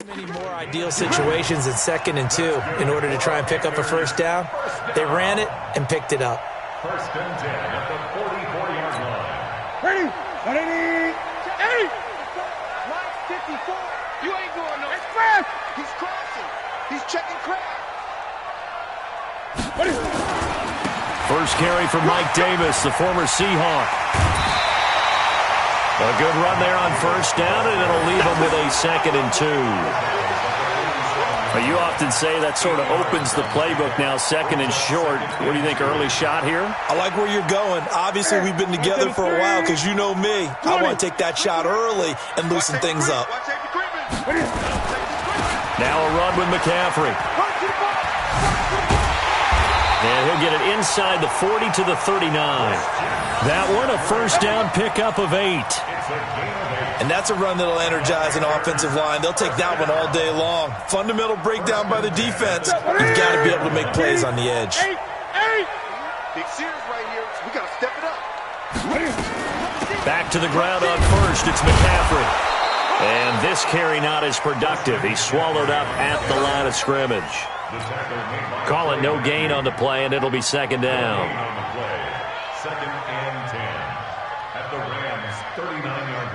Many more ideal situations in 2nd and 2 in order to try and pick up a first down. They ran it and picked it up. 1st and 10 at the 44-yard line. Ready? 188. Line 54. You ain't going no. It's fast. He's crossing. He's checking crowd. First carry from Mike Davis, the former Seahawk. A good run there on first down, and it'll leave them with a 2nd and 2. You often say that sort of opens the playbook now, 2nd and short. What do you think, early shot here? I like where you're going. Obviously, we've been together for a while because you know me. I want to take that shot early and loosen things up. Now a run with McCaffrey. And he'll get it inside the 40 to the 39. That one, a first down pickup of 8. And that's a run that'll energize an offensive line. They'll take that one all day long. Fundamental breakdown by the defense. You've got to be able to make plays on the edge. Big series right here. We got to step it up. Back to the ground on first. It's McCaffrey. And this carry not as productive. He's swallowed up at the line of scrimmage. Call it no gain on the play, and it'll be 2nd down. 2nd and 10 at the Rams' 39-yard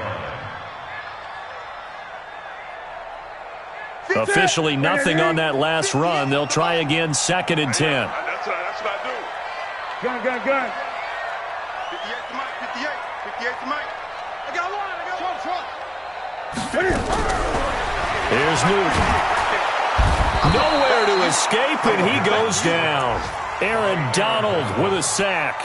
line. Officially nothing on that last run. They'll try again, 2nd and 10. That's what I do. Gun. 58 to Mike. 58 to Mike. I got one. Here's Newton. Nowhere to escape, and he goes down. Aaron Donald with a sack.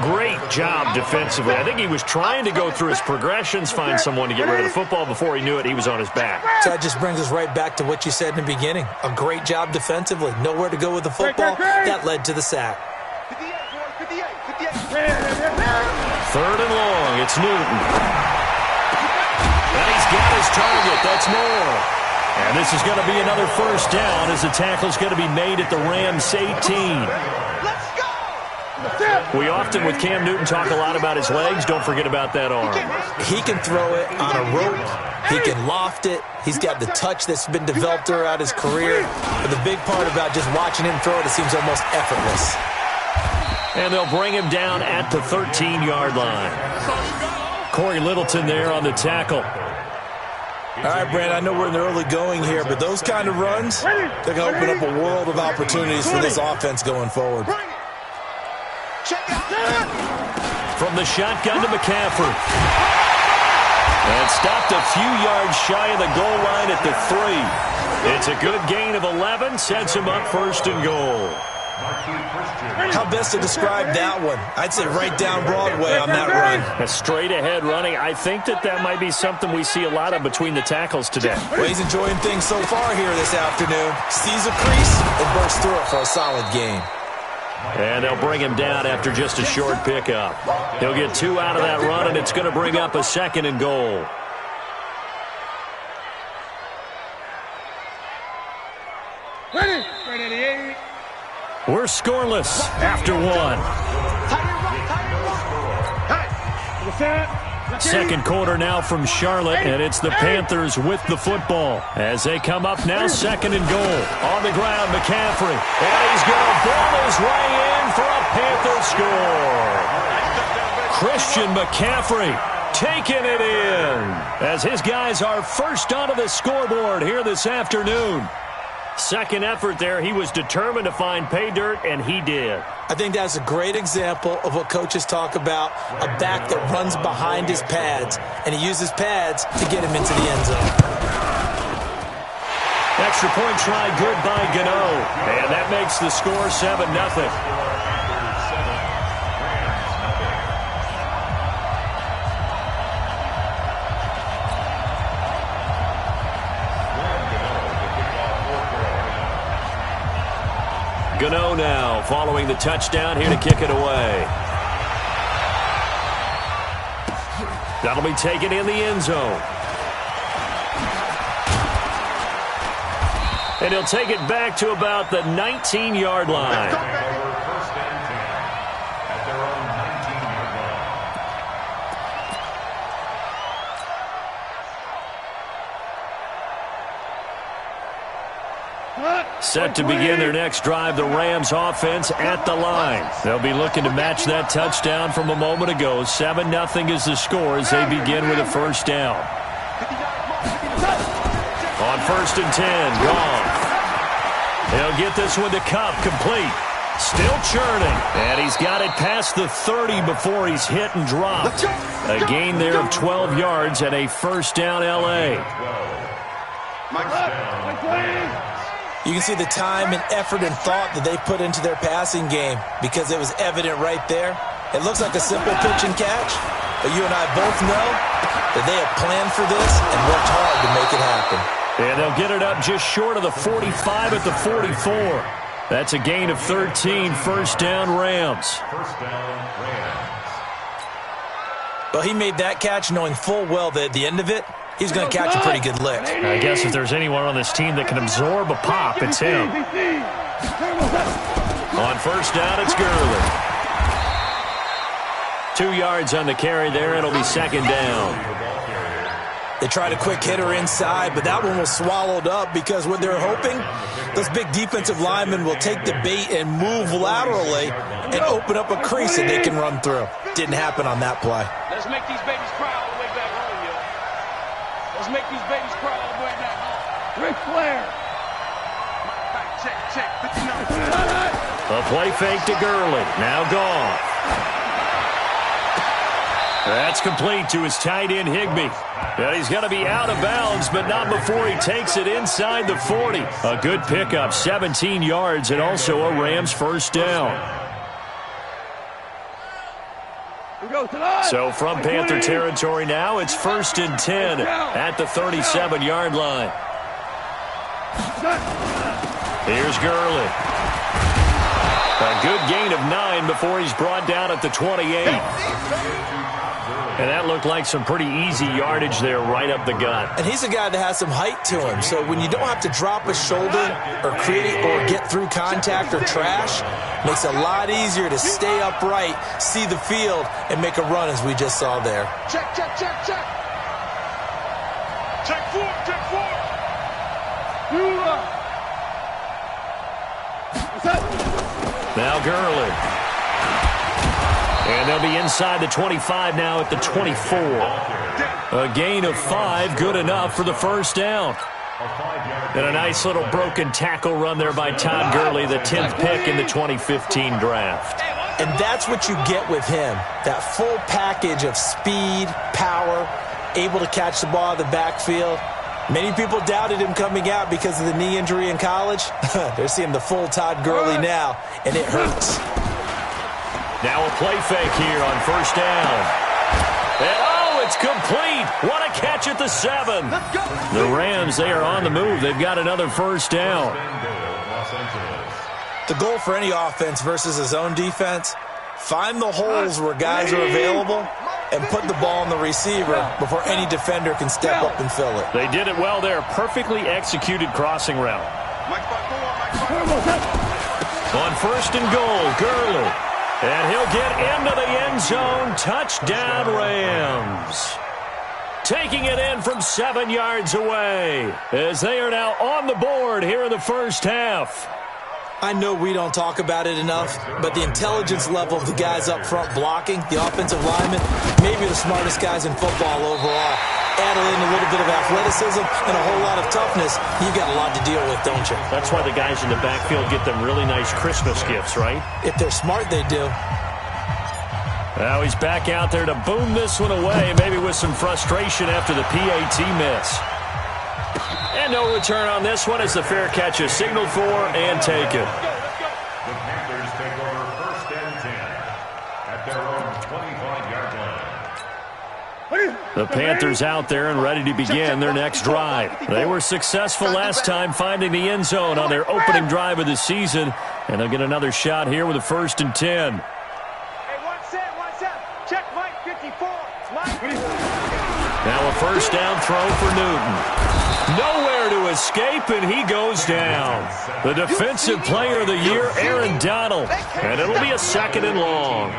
Great job defensively. I think he was trying to go through his progressions, find someone to get rid of the football. Before he knew it, he was on his back. So that just brings us right back to what you said in the beginning. A great job defensively. Nowhere to go with the football. That led to the sack. 58. 3rd and long. It's Newton. And he's got his target. That's more. And this is going to be another first down as the tackle's going to be made at the Rams' 18. Let's go. We often, with Cam Newton, talk a lot about his legs. Don't forget about that arm. He can throw it on a rope. He can loft it. He's got the touch that's been developed throughout his career. But the big part about just watching him throw it, it seems almost effortless. And they'll bring him down at the 13-yard line. Corey Littleton there on the tackle. All right, Brand, I know we're in the early going here, but those kind of runs, they're going to open up a world of opportunities for this offense going forward. From the shotgun to McCaffrey. And stopped a few yards shy of the goal line at the 3. It's a good gain of 11, sets him up 1st and goal. How best to describe that one? I'd say right down Broadway on that run. A straight-ahead running. I think that might be something we see a lot of between the tackles today. Well, he's enjoying things so far here this afternoon. Sees a crease and bursts through it for a solid gain. And they'll bring him down after just a short pickup. He'll get 2 out of that run, and it's going to bring up a 2nd and goal. Ready. We're scoreless after 1. Second quarter now from Charlotte, and it's the Panthers with the football. As they come up now, 2nd and goal. On the ground, McCaffrey. And he's going to ball his way in for a Panther score. Christian McCaffrey taking it in. As his guys are first onto the scoreboard here this afternoon. Second effort there. He was determined to find pay dirt, and he did. I think that's a great example of what coaches talk about, a back that runs behind his pads, and he uses pads to get him into the end zone. Extra point try good by Gano, and that makes the score 7-0. Gano now following the touchdown here to kick it away. That'll be taken in the end zone. And he'll take it back to about the 19-yard line. Set to begin their next drive, the Rams offense at the line. They'll be looking to match that touchdown from a moment ago. 7-0 is the score as they begin with a first down. On 1st and 10, Goff. He'll get this one to Cup, complete. Still churning, and he's got it past the 30 before he's hit and dropped. A gain there of 12 yards and a first down, L.A. You can see the time and effort and thought that they put into their passing game because it was evident right there. It looks like a simple pitch and catch, but you and I both know that they have planned for this and worked hard to make it happen. And they'll get it up just short of the 45 at the 44. That's a gain of 13, first down Rams. First down, Rams. Well, he made that catch knowing full well that at the end of it, he's going to catch a pretty good lick. I guess if there's anyone on this team that can absorb a pop, it's him. On first down, it's Gurley. 2 yards on the carry there. It'll be second down. They tried a quick hitter inside, but that one was swallowed up because what they're hoping, those big defensive linemen will take the bait and move laterally and open up a crease that they can run through. Didn't happen on that play. Let's make these babies cry all the way back home, yo. Let's make these babies cry all the way back home. Ric Flair. Check. A play fake to Gurley. Now Goff. That's complete to his tight end, Higbee. And he's going to be out of bounds, but not before he takes it inside the 40. A good pickup, 17 yards, and also a Rams first down. So from Panther territory now, it's 1st and 10 at the 37-yard line. Here's Gurley. A good gain of 9 before he's brought down at the 28. And that looked like some pretty easy yardage there right up the gut. And he's a guy that has some height to him. So when you don't have to drop a shoulder or create or get through contact or trash, makes it a lot easier to stay upright, see the field, and make a run as we just saw there. Check. Check four. Now Gurley. And they'll be inside the 25 now at the 24. A gain of 5, good enough for the first down. And a nice little broken tackle run there by Todd Gurley, the 10th pick in the 2015 draft. And that's what you get with him, that full package of speed, power, able to catch the ball in the backfield. Many people doubted him coming out because of the knee injury in college. They're seeing the full Todd Gurley now, and it hurts. Now a play fake here on first down. And it's complete. What a catch at the 7. The Rams, they are on the move. They've got another first down. The goal for any offense versus his own defense, find the holes where guys are available and put the ball on the receiver before any defender can step up and fill it. They did it well there. Perfectly executed crossing route. On 1st and goal, Gurley. And he'll get into the end zone. Touchdown, Rams. Taking it in from 7 yards away as they are now on the board here in the first half. I know we don't talk about it enough, but the intelligence level of the guys up front blocking, the offensive linemen, maybe the smartest guys in football overall. Add in a little bit of athleticism and a whole lot of toughness, you've got a lot to deal with, don't you? That's why the guys in the backfield get them really nice Christmas gifts, right? If they're smart, they do. Now he's back out there to boom this one away, maybe with some frustration after the PAT miss. And no return on this one as the fair catch is signaled for and taken. The Panthers take over 1st and 10 at their own 25-yard line. The Panthers out there and ready to begin their next drive. They were successful last time finding the end zone on their opening drive of the season, and they'll get another shot here with a 1st and 10. Hey, one set. Check Mike 54. Now a first down throw for Newton. Nowhere to escape, and he goes down. The defensive player of the year, Aaron Donald. And it'll be a 2nd and long.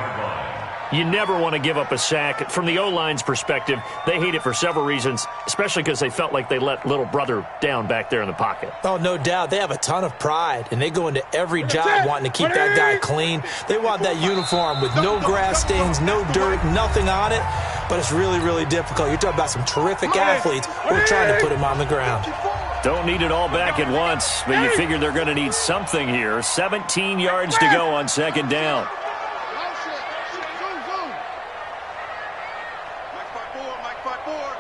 You never want to give up a sack. From the O-line's perspective, they hate it for several reasons, especially because they felt like they let little brother down back there in the pocket. Oh, no doubt. They have a ton of pride, and they go into every job wanting to keep that guy clean. They want that uniform with no grass stains, no dirt, nothing on it, but it's really, really difficult. You're talking about some terrific athletes who are trying to put him on the ground. Don't need it all back at once, but you figure they're going to need something here. 17 yards to go on second down.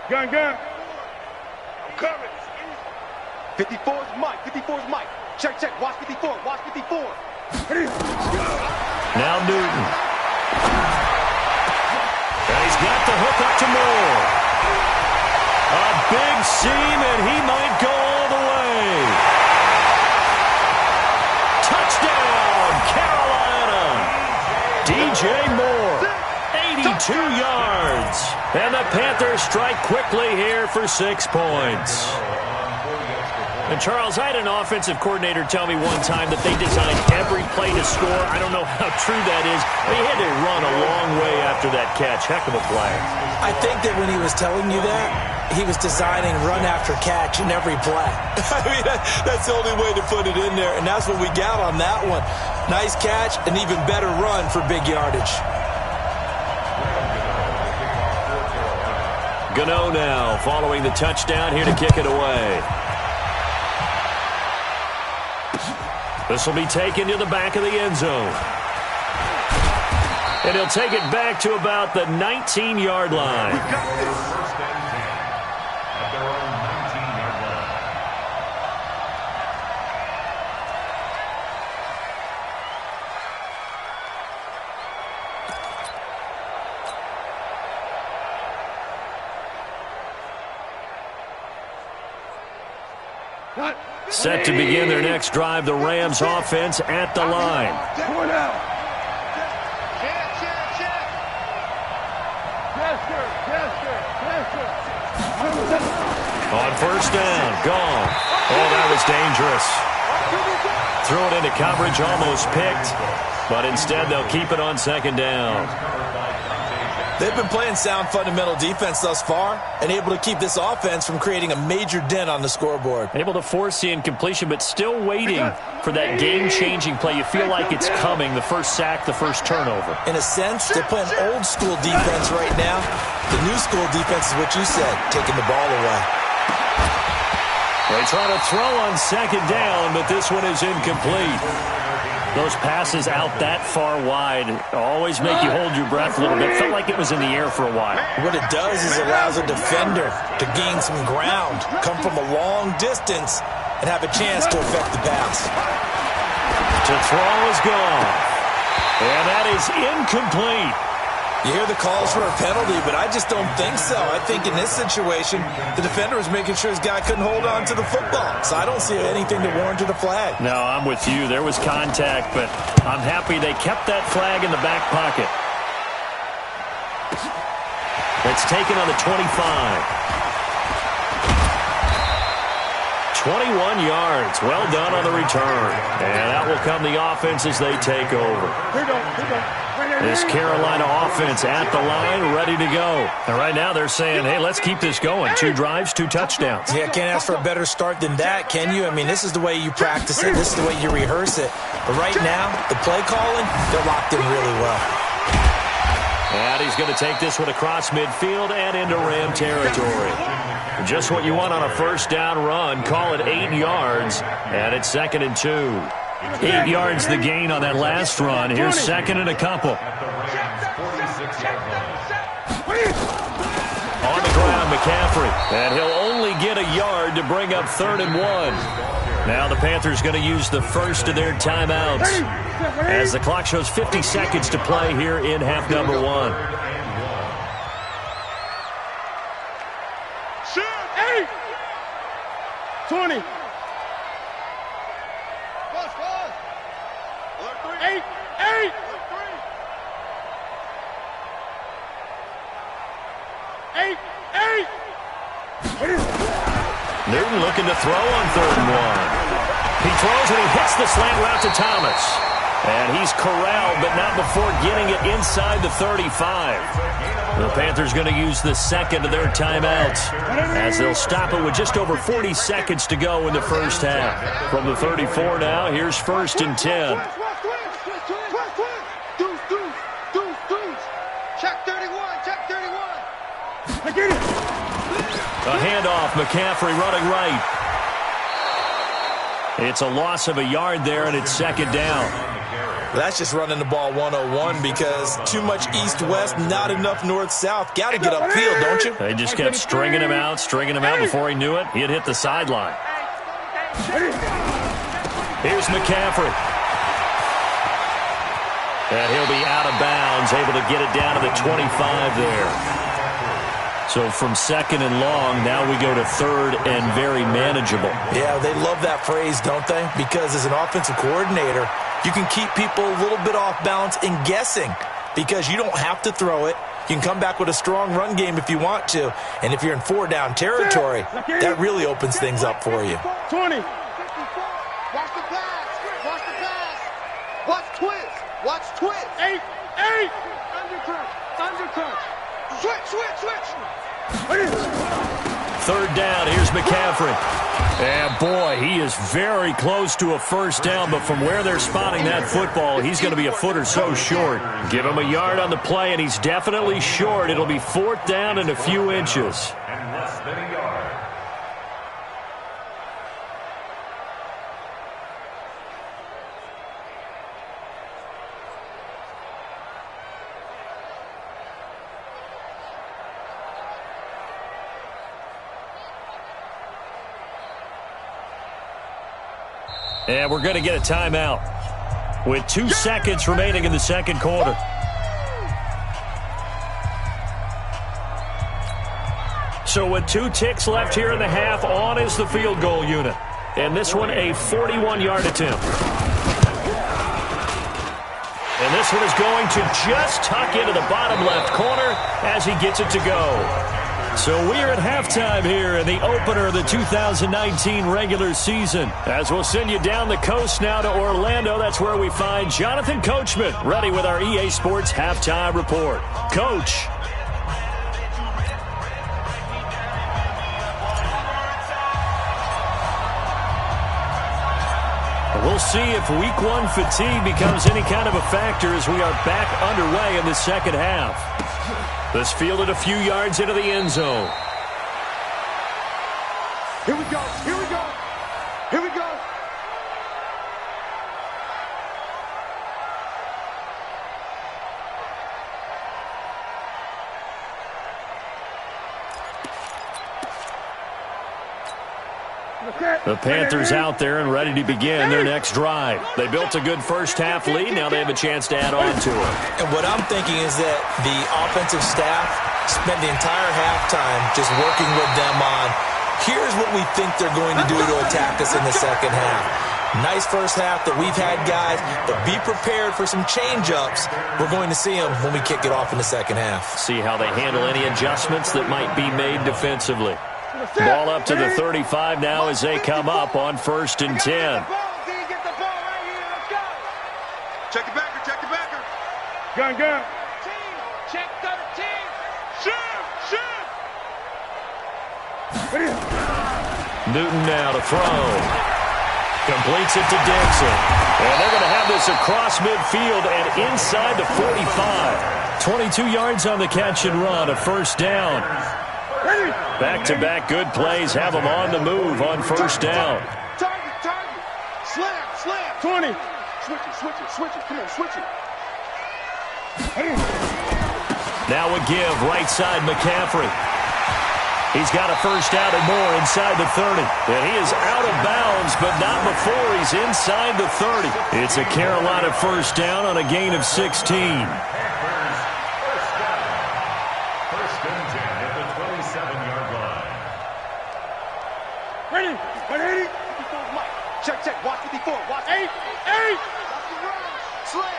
Gun. I'm coming. 54's Mike. 54's Mike. Check. Watch 54. Watch 54. Now Newton. And he's got the hook up to Moore. A big seam, and he might go all the way. Touchdown, Carolina. DJ Moore. 82 yards. And the Panthers strike quickly here for 6 points. And, Charles, I had an offensive coordinator tell me one time that they designed every play to score. I don't know how true that is. They had to run a long way after that catch. Heck of a play. I think that when he was telling you that, he was designing run after catch in every play. I mean, that's the only way to put it in there, and that's what we got on that one. Nice catch, an even better run for big yardage. Gano now following the touchdown here to kick it away. This will be taken to the back of the end zone. And he'll take it back to about the 19-yard line. First and 10 at their own 19-yard line. Set to begin their next drive, the Rams offense at the line. Going out. On first down, gone. Oh, that was dangerous. Threw it into coverage, almost picked, but instead they'll keep it on second down. They've been playing sound fundamental defense thus far and able to keep this offense from creating a major dent on the scoreboard. Able to force the incompletion, but still waiting for that game-changing play. You feel like it's coming, the first sack, the first turnover. In a sense, they're playing old-school defense right now. The new-school defense is what you said, taking the ball away. They try to throw on second down, but this one is incomplete. Those passes out that far wide always make you hold your breath a little bit. Felt like it was in the air for a while. What it does is it allows a defender to gain some ground, come from a long distance, and have a chance to affect the pass. To throw is gone. And that is incomplete. You hear the calls for a penalty, but I just don't think so. I think in this situation, the defender was making sure his guy couldn't hold on to the football. So I don't see anything to warrant a flag. No, I'm with you. There was contact, but I'm happy they kept that flag in the back pocket. It's taken on the 25. 21 yards. Well done on the return. And out will come the offense as they take over. This Carolina offense at the line, ready to go. And right now they're saying, hey, let's keep this going. 2 drives, 2 touchdowns. Yeah, can't ask for a better start than that, can you? I mean, this is the way you practice it. This is the way you rehearse it. But right now, the play calling, they're locked in really well. And he's going to take this one across midfield and into Ram territory. Just what you want on a first down run. Call it 8 yards, and it's 2nd and 2. 8 yards the gain on that last run. Here's 2nd and a couple. On the ground, McCaffrey. And he'll only get a yard to bring up 3rd and 1. Now the Panthers going to use the first of their timeouts as the clock shows 50 seconds to play here in half number 1. Shoot! 8! 20! 8! 8! 8! 8! Newton looking to throw on 3rd and 1. He throws and he hits the slant route to Thomas. And he's corralled, but not before getting it inside the 35. The Panthers going to use the second of their timeouts as they'll stop it with just over 40 seconds to go in the first half. From the 34 now, here's 1st and 10. Check 31, check 31. I get it. A handoff, McCaffrey running right. It's a loss of a yard there, and it's 2nd down. That's just running the ball 101 because too much east-west, not enough north-south. Got to get upfield, don't you? They just kept stringing him out before he knew it. He'd hit the sideline. Here's McCaffrey. And he'll be out of bounds, able to get it down to the 25 there. So from 2nd and long, now we go to 3rd and very manageable. Yeah, they love that phrase, don't they? Because as an offensive coordinator, you can keep people a little bit off balance and guessing because you don't have to throw it. You can come back with a strong run game if you want to. And if you're in 4-down territory, that really opens things up for you. 20. Watch the pass. Watch the pass. Watch twist. Watch twist. 8. Undercut. Switch. 3rd down, here's McCaffrey. And boy, he is very close to a 1st down, but from where they're spotting that football, he's going to be a foot or so short. Give him a yard on the play, and he's definitely short. It'll be 4th down and a few inches. And less than a yard. And we're going to get a timeout with 2 seconds remaining in the 2nd quarter. So with 2 ticks left here in the half, on is the field goal unit. And this one a 41-yard attempt. And this one is going to just tuck into the bottom left corner as he gets it to go. So we're at halftime here in the opener of the 2019 regular season. As we'll send you down the coast now to Orlando, that's where we find Jonathan Coachman ready with our EA Sports halftime report. Coach. We'll see if week 1 fatigue becomes any kind of a factor as we are back underway in the 2nd half. This fielded a few yards into the end zone. Here we go. The Panthers out there and ready to begin their next drive. They built a good first half lead. Now they have a chance to add on to it. And what I'm thinking is that the offensive staff spent the entire halftime just working with them on, here's what we think they're going to do to attack us in the 2nd half. Nice first half that we've had, guys, but be prepared for some change-ups. We're going to see them when we kick it off in the 2nd half. See how they handle any adjustments that might be made defensively. Ball up to the 35 now as they come up on 1st and 10. Check the backer, check the backer. Gun. Check 13. Shoot. Newton now to throw. Completes it to Dixon. And they're going to have this across midfield and inside the 45. 22 yards on the catch and run, a 1st down. Back-to-back good plays have them on the move on 1st down. Target. Slam. 20. Switch it. Come on, switch it. Now a give, right side McCaffrey. He's got a 1st down and more inside the 30. And he is out of bounds, but not before he's inside the 30. It's a Carolina 1st down on a gain of 16. Ready. Check. Watch 54. Watch 8. Slam.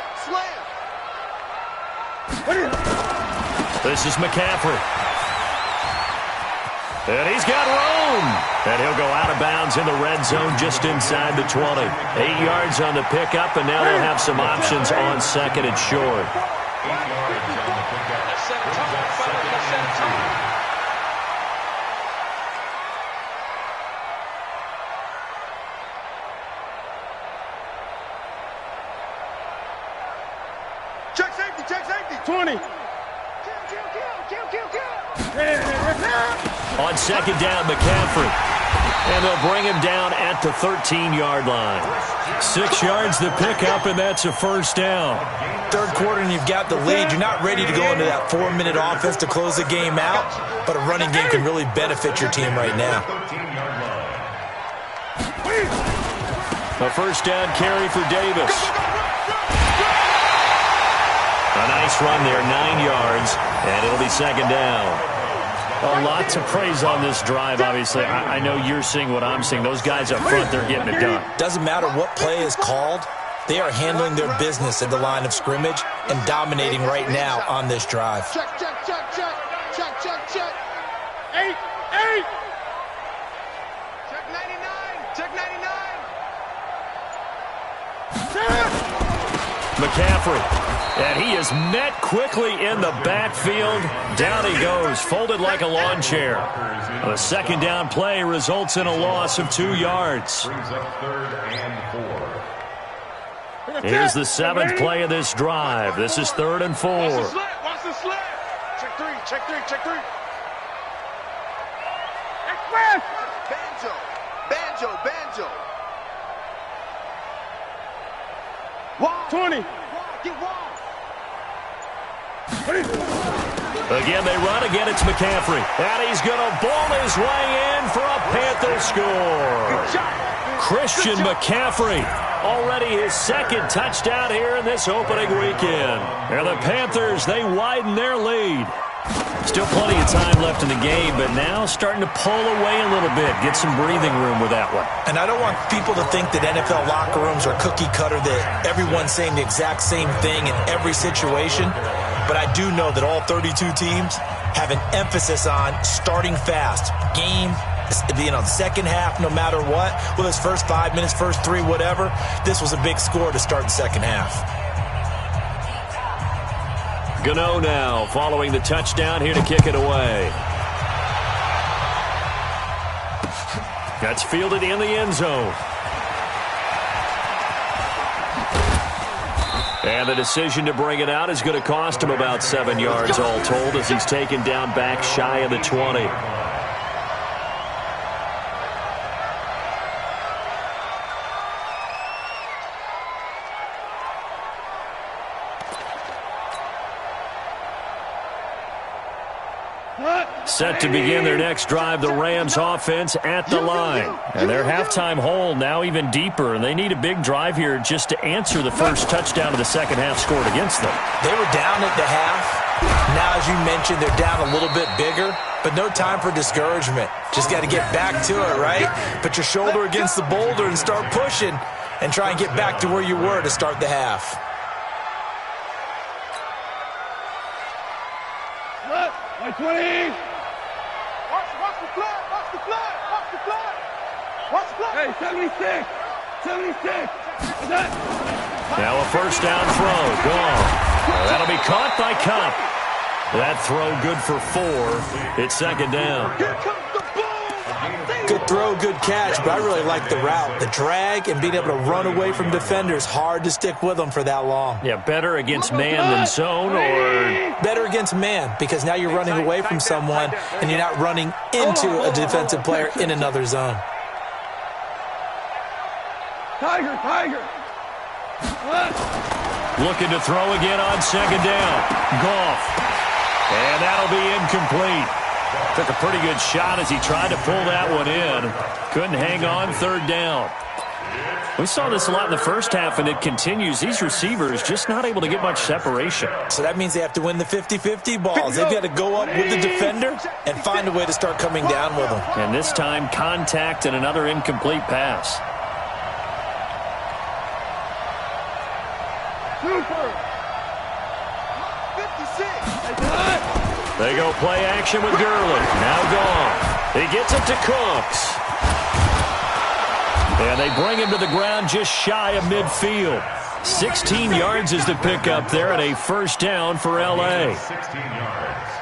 This is McCaffrey. And he's got room. And he'll go out of bounds in the red zone just inside the 20. 8 yards on the pickup, and now they'll have some options on second and short. 8 yards on the pickup. Let's set a tone, fellas. Let's set a tone. Check safety, check safety. 20. On second down, McCaffrey. And they'll bring him down at the 13-yard line. 6 yards the pickup, and that's a first down. Third quarter and you've got the lead. You're not ready to go into that 4-minute offense to close the game out, but a running game can really benefit your team right now. 13-yard line. A first down carry for Davis. A nice run there, 9 yards, and it'll be second down. A lot to praise on this drive, obviously. I know you're seeing what I'm seeing. Those guys up front, they're getting it done. Doesn't matter what play is called. They are handling their business at the line of scrimmage and dominating right now on this drive. Check, check, check, check. Check, check, check. 8. Check 99. Check 99. McCaffrey. And he is met quickly in the backfield. Down he goes, folded like a lawn chair. The second down play results in a loss of 2 yards. Brings up 3rd and 4. Here's the 7th play of this drive. This is 3rd and 4. Watch the slant. Watch the slant. Check 3. Check 3. Check 3. Express. Banjo. Banjo. Banjo. 20. Get one. Again, they run. Again, it's McCaffrey. And he's going to ball his way in for a Panther score. Christian McCaffrey. Already his second touchdown here in this opening weekend. And the Panthers, they widen their lead. Still plenty of time left in the game, but now starting to pull away a little bit. Get some breathing room with that one. And I don't want people to think that NFL locker rooms are cookie cutter, that everyone's saying the exact same thing in every situation. But I do know that all 32 teams have an emphasis on starting fast. Game, second half, no matter what. Well, it's first 5 minutes, first 3, whatever. This was a big score to start the second half. Gano now following the touchdown here to kick it away. That's fielded in the end zone. And the decision to bring it out is going to cost him about 7 yards all told as he's taken down back shy of the 20. Set to begin their next drive, the Rams offense at the line. And their halftime hole now even deeper, and they need a big drive here just to answer the first touchdown of the second half scored against them. They were down at the half. Now, as you mentioned, they're down a little bit bigger, but no time for discouragement. Just got to get back to it, right? Put your shoulder against the boulder and start pushing and try and get back to where you were to start the half. Like 20. Watch the flag. Watch the flag. Watch the flag. Watch the flag. Hey, 76. 76. Now a first down throw. Gone. That'll be caught by Cup. That throw good for 4. It's second down. Here comes the ball. Good throw, good catch, but I really like the route. The drag and being able to run away from defenders, hard to stick with them for that long. Yeah, better against man than zone, or better against man, because now you're running away from someone and you're not running into a defensive player in another zone. Tiger. Looking to throw again on second down. Goff. And that'll be incomplete. Took a pretty good shot as he tried to pull that one in. Couldn't hang on, third down. We saw this a lot in the first half, and it continues. These receivers just not able to get much separation. So that means they have to win the 50-50 balls. They've got to go up with the defender and find a way to start coming down with them. And this time, contact and another incomplete pass. Super. 56. They go play action with Gurley. Now Goff. He gets it to Cooks. And they bring him to the ground just shy of midfield. 16 yards is the pickup there and a first down for L.A.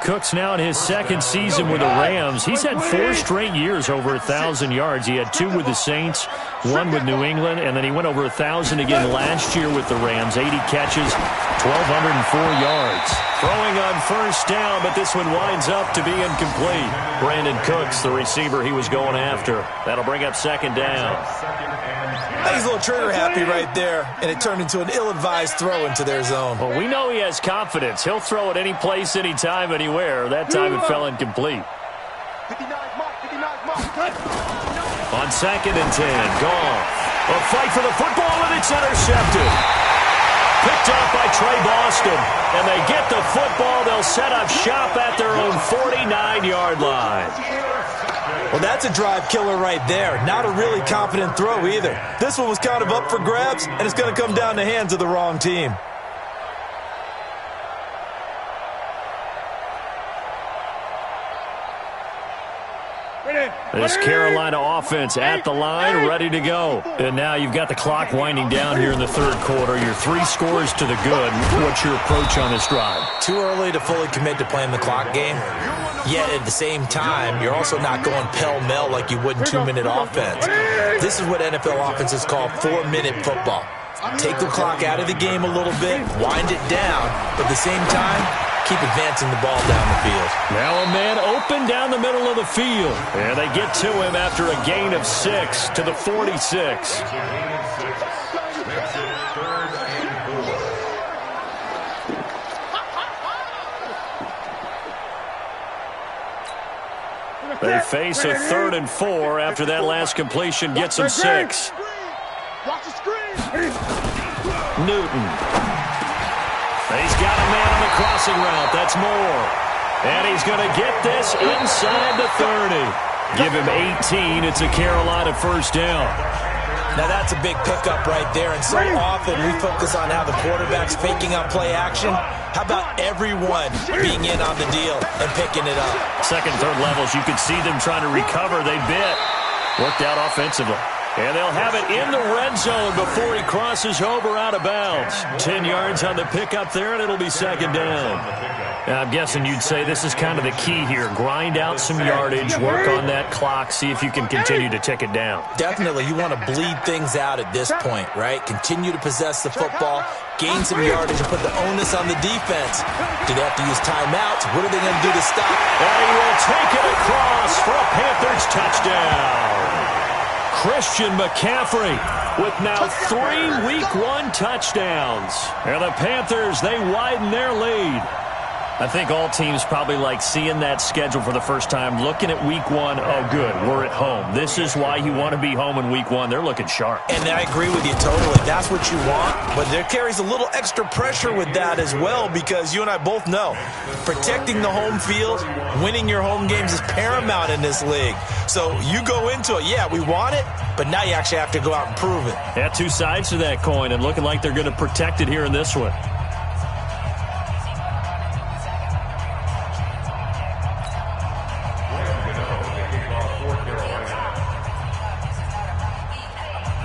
Cooks now in his second season with the Rams. He's had 4 straight years over 1,000 yards. He had 2 with the Saints, 1 with New England, and then he went over 1,000 again last year with the Rams. 80 catches, 1,204 yards. Throwing on first down, but this one winds up to be incomplete. Brandon Cooks, the receiver he was going after. That'll bring up second down. He's a little trigger happy right there, and it turned into an ill-advised throw into their zone. Well, we know he has confidence. He'll throw it any place, anytime, anywhere. That time it fell incomplete. 59 mark. On second and 10, Goff. A fight for the football, and it's intercepted. Picked up by Trey Boston, and they get the football. They'll set up shop at their own 49-yard line. Well, that's a drive killer right there. Not a really confident throw either. This one was kind of up for grabs, and it's going to come down the hands of the wrong team. This Carolina offense at the line, ready to go. And now you've got the clock winding down here in the third quarter. You're 3 scores to the good. What's your approach on this drive? Too early to fully commit to playing the clock game. Yet at the same time, you're also not going pell-mell like you would in 2-minute offense. This is what NFL offenses call 4-minute football. Take the clock out of the game a little bit, wind it down, but at the same time, keep advancing the ball down the field. Now a man open down the middle of the field. And they get to him after a gain of 6 to the 46. They face a 3rd and 4 after that last completion gets them 6. Watch the screen. Newton. He's got a man on the crossing route. That's Moore. And he's going to get this inside the 30. Give him 18. It's a Carolina first down. Now that's a big pickup right there, and so often we focus on how the quarterback's faking out play action. How about everyone being in on the deal and picking it up? Second, third levels, you could see them trying to recover. They bit. Worked out offensively. And they'll have it in the red zone before he crosses over out of bounds. 10 yards on the pickup there, and it'll be second down. Now, I'm guessing you'd say this is kind of the key here. Grind out some yardage, work on that clock, see if you can continue to tick it down. Definitely. You want to bleed things out at this point, right? Continue to possess the football, gain some yardage, and put the onus on the defense. Do they have to use timeouts? What are they going to do to stop? And he will take it across for a Panthers touchdown. Christian McCaffrey with now 3 Week 1 touchdowns. And the Panthers, they widen their lead. I think all teams probably like seeing that schedule for the first time, looking at Week 1, oh, good, we're at home. This is why you want to be home in Week 1. They're looking sharp. And I agree with you totally. That's what you want, but there carries a little extra pressure with that as well, because you and I both know protecting the home field, winning your home games is paramount in this league. So you go into it, yeah, we want it, but now you actually have to go out and prove it. Yeah, 2 sides to that coin, and looking like they're going to protect it here in this one.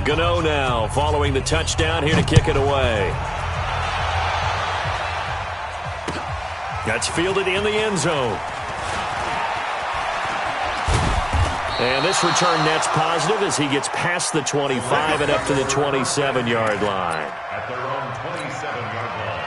Gano now following the touchdown here to kick it away. That's fielded in the end zone. And this return net's positive as he gets past the 25 and up to the 27-yard line. At their own 27-yard line.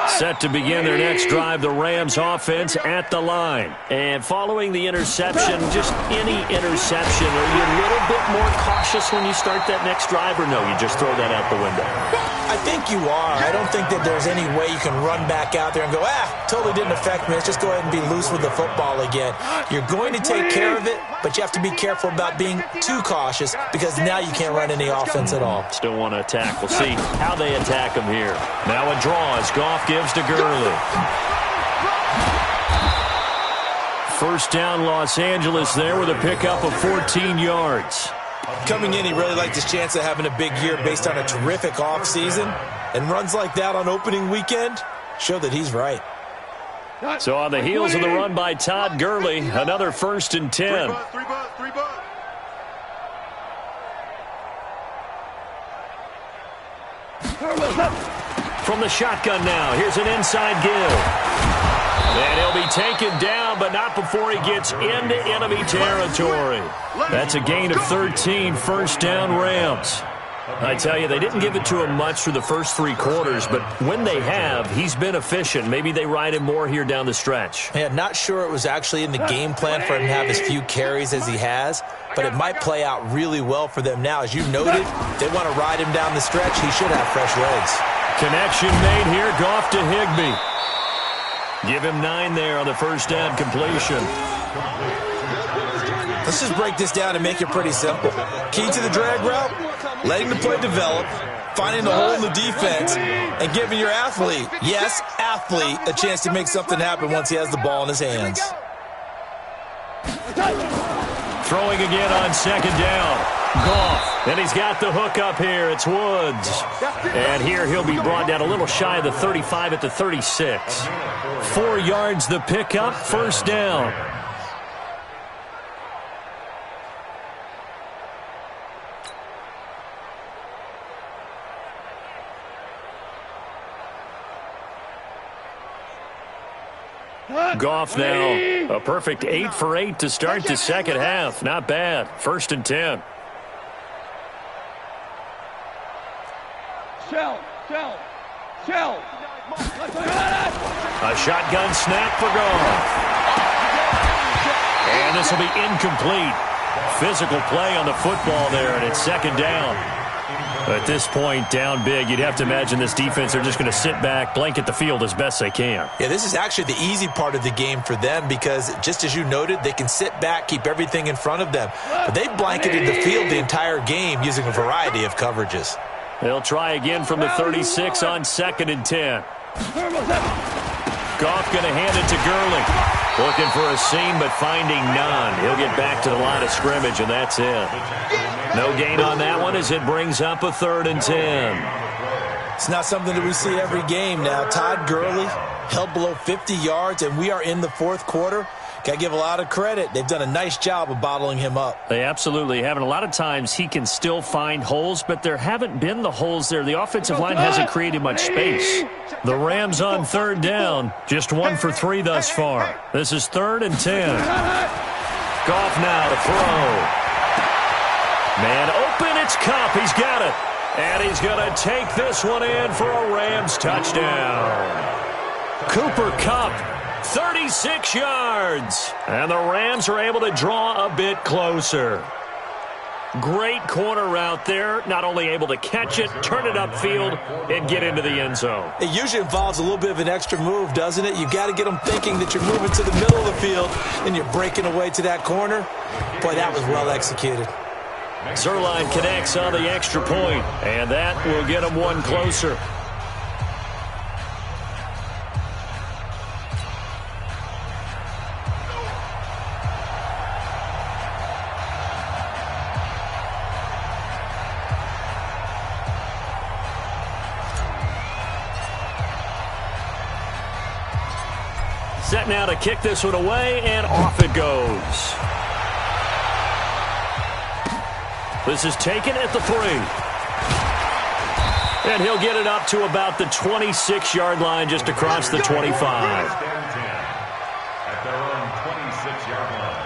Set to begin their next drive, the Rams offense at the line. And following the interception, just any interception, are you a little bit more cautious when you start that next drive, or no, you just throw that out the window? I think you are. I don't think that there's any way you can run back out there and go, totally didn't affect me. Let's just go ahead and be loose with the football again. You're going to take care of it, but you have to be careful about being too cautious, because now you can't run any offense at all. Still want to attack. We'll see how they attack him here. Now a draw as Goff gives to Gurley. First down, Los Angeles there with a pickup of 14 yards. Coming in, he really liked his chance of having a big year based on a terrific offseason. And runs like that on opening weekend show that he's right. So on the heels of the run by Todd Gurley, another 1st and 10. Three bud. From the shotgun now, here's an inside give. And he'll be taken down, but not before he gets into enemy territory. That's a gain of 13, 1st down Rams. I tell you, they didn't give it to him much through the first 3 quarters, but when they have, he's been efficient. Maybe they ride him more here down the stretch. Yeah, not sure it was actually in the game plan for him to have as few carries as he has, but it might play out really well for them now. As you noted, they want to ride him down the stretch. He should have fresh legs. Connection made here, Goff to Higbee. Give him 9 there on the 1st down completion. Let's just break this down and make it pretty simple. Key to the drag route, letting the play develop, finding the hole in the defense, and giving your athlete, yes, athlete, a chance to make something happen once he has the ball in his hands. Throwing again on 2nd down. Goff, and he's got the hook up here. It's Woods. And here he'll be brought down a little shy of the 35 at the 36. 4 yards the pickup, 1st down. Goff now, a perfect 8 for 8 to start the 2nd half. Not bad. 1st and 10. Shell. A shotgun snap for Goff. And this will be incomplete. Physical play on the football there, and it's 2nd down. At this point, down big, you'd have to imagine this defense, they're just going to sit back, blanket the field as best they can. Yeah, this is actually the easy part of the game for them because, just as you noted, they can sit back, keep everything in front of them. But they've blanketed the field the entire game using a variety of coverages. They'll try again from the 36 on 2nd and 10. Goff going to hand it to Gurley. Looking for a seam, but finding none. He'll get back to the line of scrimmage, and that's it. No gain on that one as it brings up a 3rd and 10. It's not something that we see every game now. Todd Gurley held below 50 yards, and we are in the 4th quarter. Got to give a lot of credit. They've done a nice job of bottling him up. They absolutely have. And a lot of times he can still find holes, but there haven't been the holes there. The offensive line hasn't created much space. The Rams on 3rd down, just 1 for 3 thus far. This is 3rd and 10. Goff now to throw. Man open, it's Kupp. He's got it. And he's going to take this one in for a Rams touchdown. Cooper Kupp, 36 yards. And the Rams are able to draw a bit closer. Great corner route there. Not only able to catch it, turn it upfield, and get into the end zone. It usually involves a little bit of an extra move, doesn't it? You've got to get them thinking that you're moving to the middle of the field, and you're breaking away to that corner. Boy, that was well executed. Zerline connects on the extra point, and that will get them 1 closer. Set now to kick this one away, and off it goes. This is taken at the 3. And he'll get it up to about the 26-yard line, just across the 25. At their own 26-yard line.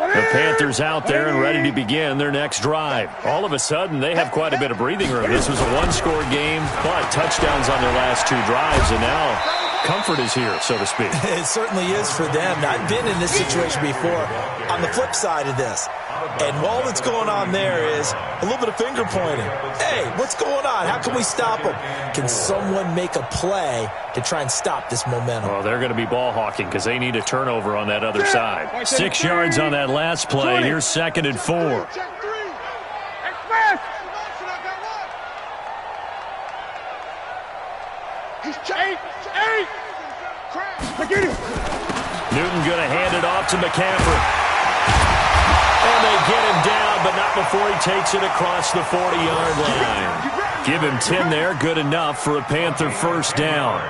The Panthers out there and ready to begin their next drive. All of a sudden, they have quite a bit of breathing room. This was a 1-score game, but touchdowns on their last 2 drives, and now comfort is here, so to speak. It certainly is for them. I've been in this situation before. On the flip side of this, and all that's going on there is a little bit of finger pointing. Hey, what's going on? How can we stop them? Can someone make a play to try and stop this momentum? Well, they're going to be ball hawking because they need a turnover on that other side. 6 yards on that last play. Here's 2nd and 4. Newton going to hand it off to McCaffrey. they get him down, but not before he takes it across the 40-yard line. Give him 10 there, good enough for a Panther first down.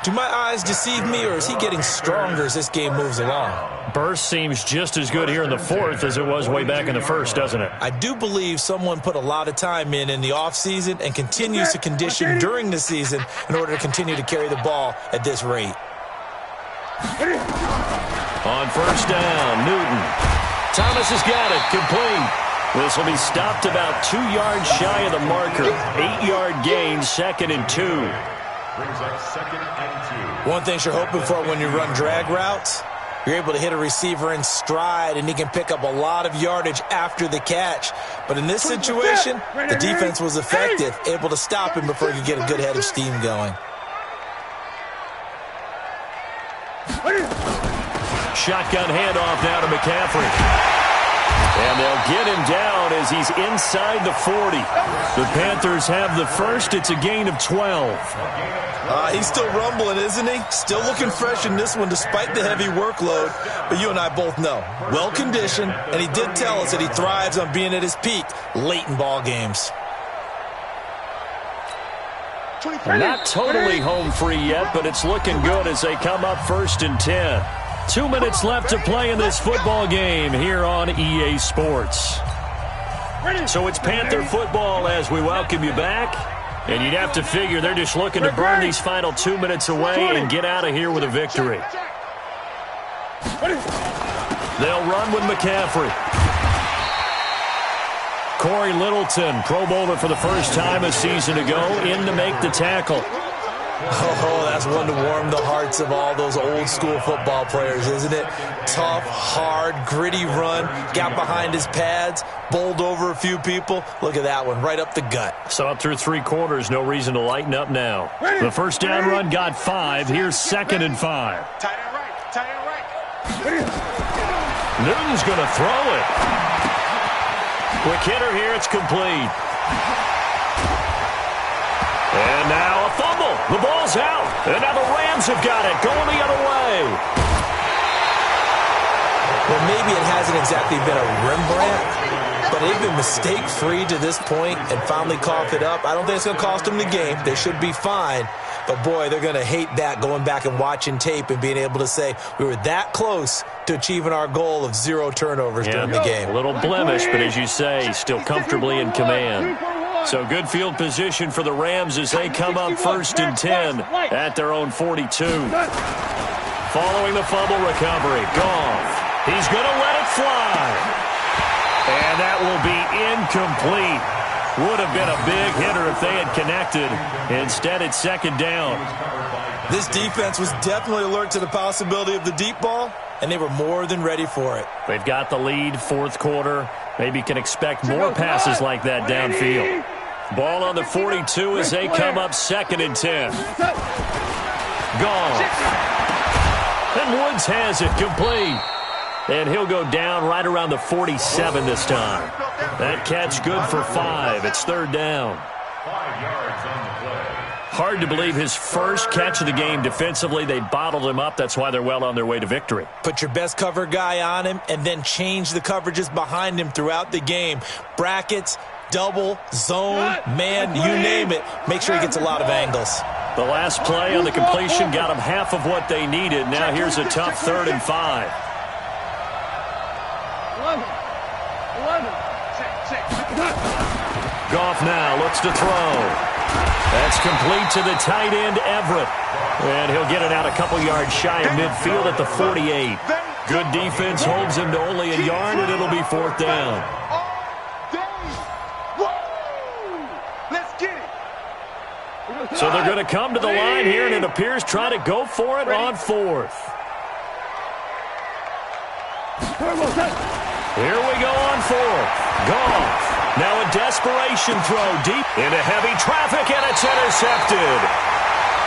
Do my eyes deceive me, or is he getting stronger as this game moves along? Burst seems just as good here in the fourth as it was way back in the first, doesn't it? I do believe someone put a lot of time in the offseason and continues to condition during the season in order to continue to carry the ball at this rate. On first down, Newton. Thomas has got it, complete. This will be stopped about 2 yards shy of the marker. 8-yard gain, 2nd and 2. Brings up 2nd and 2. One thing you're hoping for when you run drag routes, you're able to hit a receiver in stride, and he can pick up a lot of yardage after the catch. But in this situation, the defense was effective, able to stop him before he could get a good head of steam going. Shotgun handoff now to McCaffrey. And they'll get him down as he's inside the 40. The Panthers have the first. It's a gain of 12. He's still rumbling, isn't he? Still looking fresh in this one despite the heavy workload. But you and I both know, well-conditioned, and he did tell us that he thrives on being at his peak late in ball games. Not totally home free yet, but it's looking good as they come up 1st and 10. 2 minutes left to play in this football game here on EA Sports. So it's Panther football as we welcome you back. And you'd have to figure they're just looking to burn these final 2 minutes away and get out of here with a victory. They'll run with McCaffrey. Corey Littleton, Pro Bowler for the first time a season ago, in to make the tackle. Oh, that's one to warm the hearts of all those old-school football players, isn't it? Tough, hard, gritty run, got behind his pads, bowled over a few people. Look at that one, right up the gut. So up through 3 quarters, no reason to lighten up now. The first down run got 5. Here's 2nd and 5. Tight end right. Tight end right. Newton's going to throw it. Quick hitter here, it's complete. And now a fumble. The ball's out. And now the Rams have got it, going the other way. Well, maybe it hasn't exactly been a Rembrandt, but they've been mistake-free to this point and finally coughed it up. I don't think it's going to cost them the game. They should be fine. But, boy, they're going to hate that, going back and watching tape and being able to say we were that close to achieving our goal of 0 turnovers during the game. A little blemish, but as you say, still comfortably in command. So good field position for the Rams as they come up 1st and 10 at their own 42. Following the fumble recovery, Goff. He's going to let it fly. And that will be incomplete. Would have been a big hitter if they had connected. Instead, it's 2nd down. This defense was definitely alert to the possibility of the deep ball, and they were more than ready for it. They've got the lead, 4th quarter. Maybe can expect more passes like that downfield. Ball on the 42 as they come up 2nd and 10. Goff. And Woods has it complete. And he'll go down right around the 47 this time. That catch good for 5. It's 3rd down. 5 yards on the play. Hard to believe his first catch of the game defensively. They bottled him up. That's why they're well on their way to victory. Put your best cover guy on him and then change the coverages behind him throughout the game. Brackets, double, zone, man, you name it. Make sure he gets a lot of angles. The last play on the completion got them half of what they needed. Now here's a tough 3rd and 5. 11. Goff now looks to throw. That's complete to the tight end, Everett. And he'll get it out a couple yards shy of midfield at the 48. Good defense holds him to only a yard, and it'll be 4th down. Let's get it. So they're going to come to the line here, and it appears try to go for it on 4th. Here we go on 4th. Goff. Now a desperation throw deep into heavy traffic, and it's intercepted.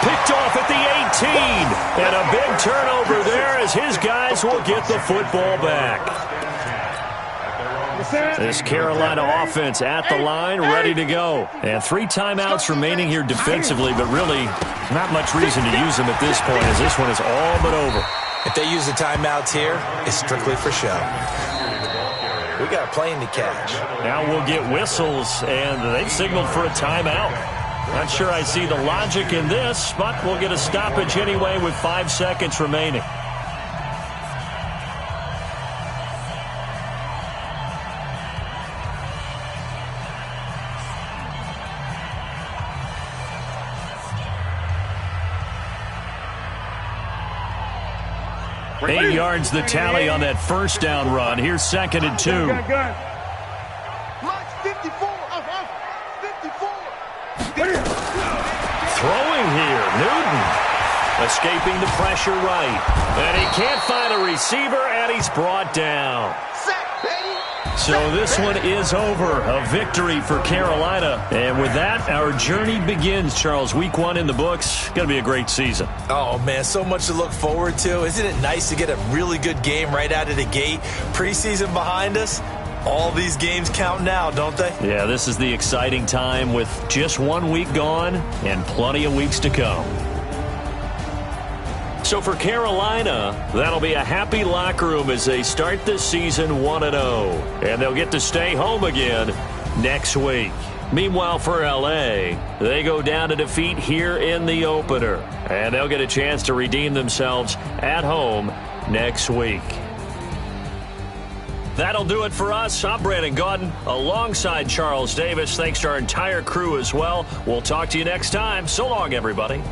Picked off at the 18. And a big turnover there as his guys will get the football back. This Carolina offense at the line, ready to go. And 3 timeouts remaining here defensively, but really not much reason to use them at this point as this one is all but over. If they use the timeouts here, it's strictly for show. We got a plane to catch. Now we'll get whistles, and they've signaled for a timeout. Not sure I see the logic in this, but we'll get a stoppage anyway with 5 seconds remaining. Eight yards the tally on that first down run. Here's 2nd and 2. Flex 54. 54. Throwing here, Newton. Escaping the pressure right. And he can't find a receiver, and he's brought down. Sack, baby. So this one is over. A victory for Carolina. And with that, our journey begins, Charles. Week 1 in the books. Going to be a great season. Oh, man, so much to look forward to. Isn't it nice to get a really good game right out of the gate? Preseason behind us. All these games count now, don't they? Yeah, this is the exciting time with just 1 week gone and plenty of weeks to come. So for Carolina, that'll be a happy locker room as they start this season 1-0. And they'll get to stay home again next week. Meanwhile, for L.A., they go down to defeat here in the opener. And they'll get a chance to redeem themselves at home next week. That'll do it for us. I'm Brandon Gaudin alongside Charles Davis. Thanks to our entire crew as well. We'll talk to you next time. So long, everybody.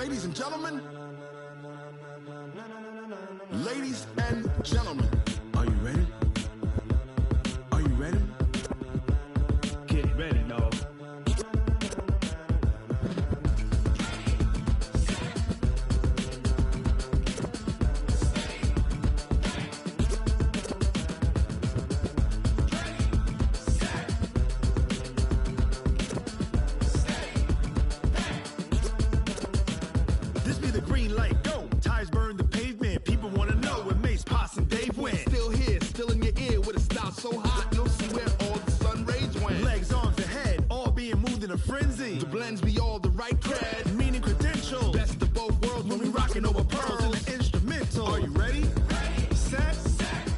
Ladies and gentlemen, are you ready? Are you ready? Get ready, dog. This be the green light, go. Tires burn the pavement. People want to know where Mace, Potts, and Dave went. Still here, still in your ear with a style so hot. You'll see where all the sun rays went. Legs, arms, and head, all being moved in a frenzy. The blends be all the right cred, meaning credentials. Best of both worlds when we rockin' over pearls in the instrumental. Are you ready? Set,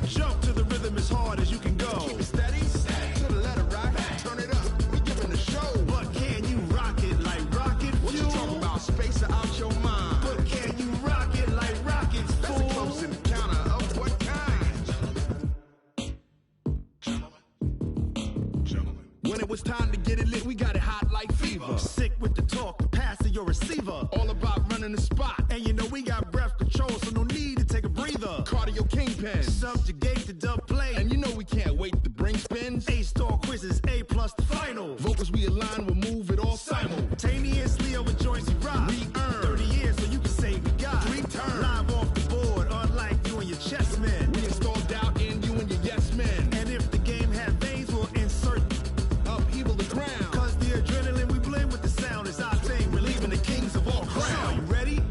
jump to the rhythm as hard as you can go. Keep it steady, to the letter rock. Turn it up, we giving the show. But can you rock it like rocket fuel? What you talking about? Space out your mind. But can you rock it like rockets, fool? That's a close encounter of what kind? Gentlemen. When it was time to get it lit, we got it hot like fever. Sick with the talk, the pass to your receiver. All about running the spot. And you know we got breath control, so no need to take a breather. Cardio kingpin, subjugate the dub play. And you know we can't wait to bring spins. A-star quizzes, A+ the final. Vocals we align, we'll move it all simultaneously over joints we rock. We earn 30 years, so you can say we got 3 turns. Live off the board, unlike you and your chess men. We install doubt in you and your yes men. And if the game had veins, we'll insert upheaval the ground. Cause the adrenaline we blend with the sound is our thing. Relieving the kings of all crowns. So are you ready?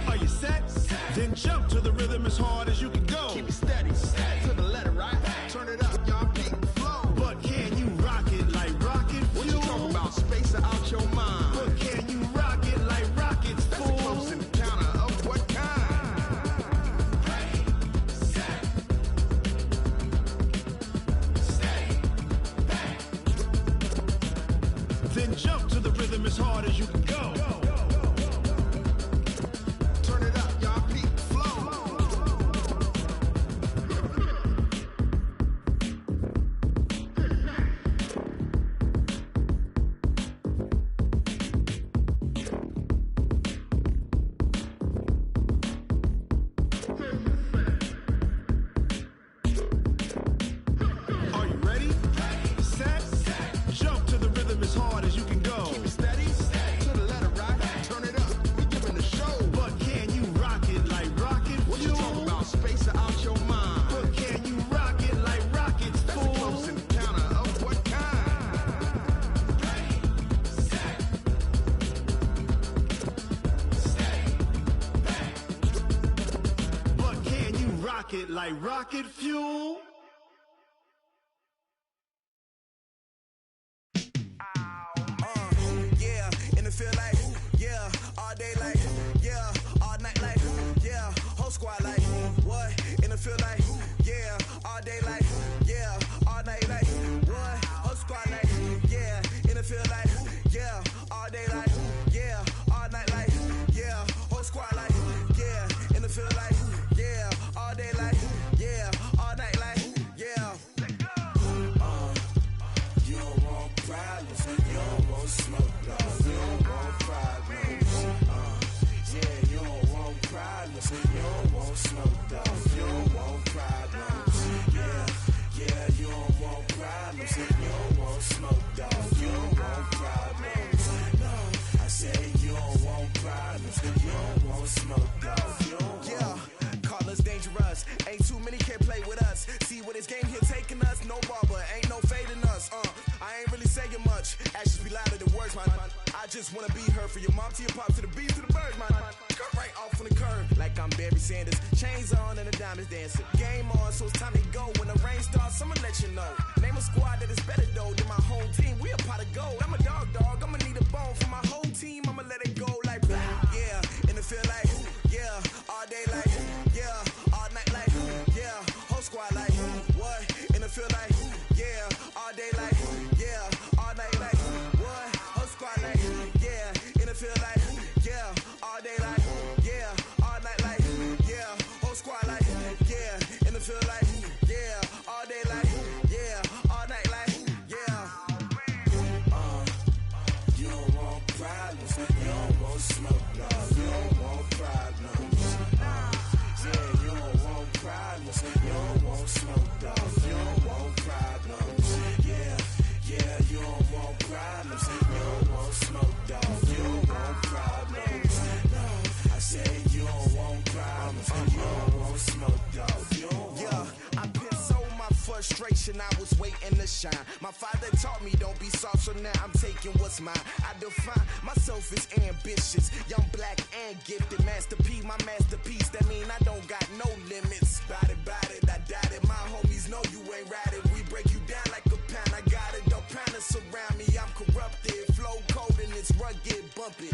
Are you set? Then jump to the rhythm as hard as you can go. Keep it steady, to the letter right. Turn it up, y'all peak the flow. But can you rock it like rocket fuel? What you talking about? Space out your mind. But can you rock it like rockets, fool? That's a close encounter of what kind? Then jump to the rhythm as hard as you can go. Turn it up, y'all peak the flow. Are you ready? Set, jump to the rhythm as hard as you can go. rocket like rocket fuel. Yeah, in the field like, yeah, all day like, yeah, all night like, yeah, whole squad like, what? In the field like, yeah, all day like, yeah, all night like, what? Whole squad like, yeah, in the field like, yeah, all day like, yeah, all night like, yeah, whole squad like, yeah, in the field like, yeah, all day like, yeah, all night like, yeah. You don't want problems, you don't want smoke, no, you don't want problems. Yeah, you don't want problems, you don't want smoke, dog, you don't want problems. Yeah, you don't want problems, you don't want smoke, dog, you don't want problems. No, I said you don't want problems, you don't want smoke, dog, you don't want. Call us dangerous, ain't too many can play with us. See what this game here taking us, no barber, ain't no fading us. I ain't really saying much, actions be louder than words, man. I just wanna be heard, for your mom to your pop, to the beat, to the birds, man. Cut right off on the curb, like I'm Barry Sanders. Chains on and the diamonds dancing. Game on, so it's time to go. When the rain starts, I'ma let you know. Name a squad that is better though than my whole team. We a pot of gold. I'm a dog, I'ma need a bone for my whole team. I'ma let it go like, yeah, in the field like, yeah, all day like, yeah, all night like, yeah, whole squad like, what? In the field like, yeah, all day like, yeah, all night like, what? Whole squad like, yeah, in the field like, yeah, all day like, yeah, all night like, yeah, whole squad like, yeah, in the field like, yeah, all day like, yeah, all night like, yeah. You don't want problems, you don't want smoke, no, you don't want problems. Yeah, you don't want problems, you don't want smoke, dog, you don't want problems. Yeah, you don't want problems, you don't want smoke, dog, you don't want problems. No, I said you don't want problems, you don't want smoke, dog, you don't want. Yeah, I put so my frustration, I was waiting to shine. My father taught me don't be soft, so now I'm taking what's mine. I define myself as ambitious, young, black, and gifted. Master P, my masterpiece, that mean I don't got no limits. Bout it, I doubt it. My homies know you ain't ratted. We break you down like a pound. I got it, don't pound to surround me. I'm corrupted, flow cold and it's rugged, bump it.